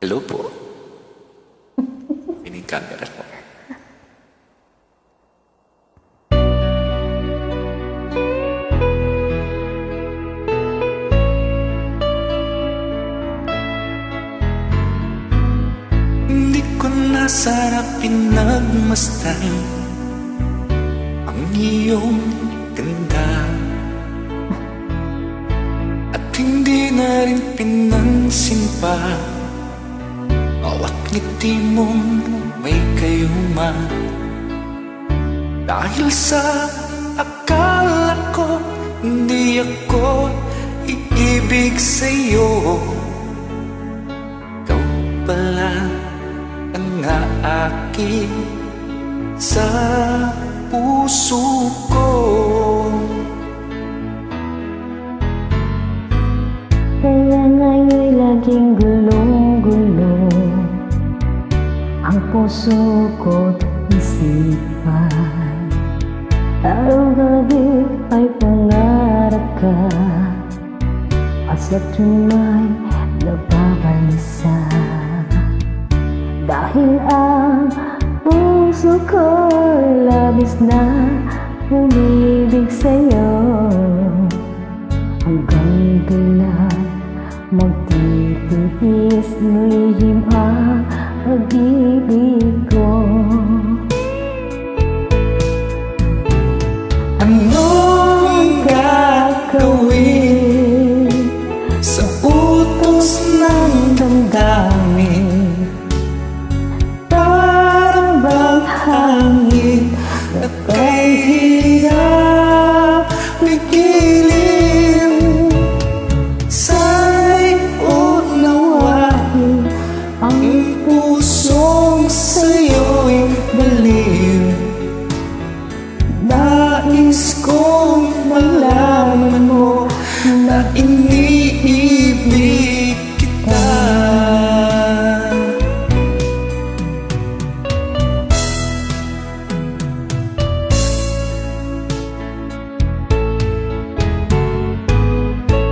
Hello po. Ini camera po. Hindi ko na sana pinagmasdan ang iyong ganda, at hindi na rin pinansin pa bawat ngiti mong may kayuma. Dahil sa akala ko hindi ako iibig sa'yo, ikaw pala ang akin sa puso ko. Kaya nga'y laging gulong-gulong ang puso ko't isipan. Araw-gabi ay pangarap ka, at sa tunay nababalisa. Dahil ang puso ko'y labis na umibig sa'yo, hanggang kailan magtitiis lihim ang pag-ibig ko. Anong gagawin sa utos ng damdamin? Parang bang hangin na kahirap pigilin. Sana'y unawain ang pusong sa'yo'y baliw. Nais kong malaman mo na iniibig kita.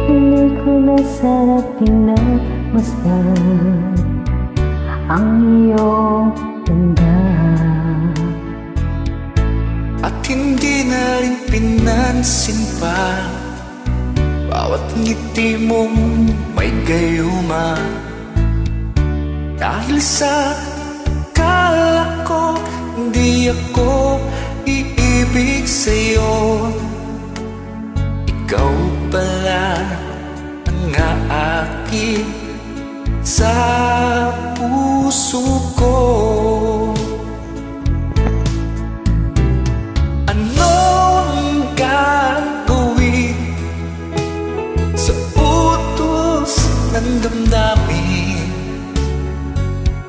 Hindi ko na sana pinagmasdan ang iyong ganda, At hindi na rin pinansin pa bawat ngiti mong may gayuma. Dahil sa akala ko hindi ako iibig sa'yo, ikaw pala ang akin sa puso ko. Anong gagawin sa utos ng damdamin?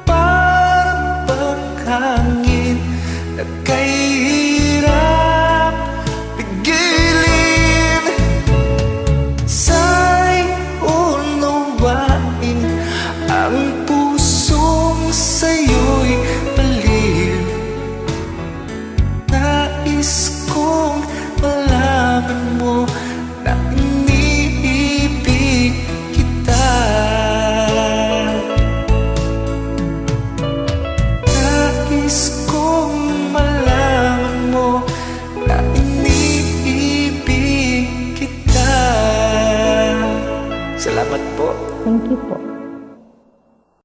Parang paghangin na kahirap pigilin. Sa'y unawain ang pusong sa'yo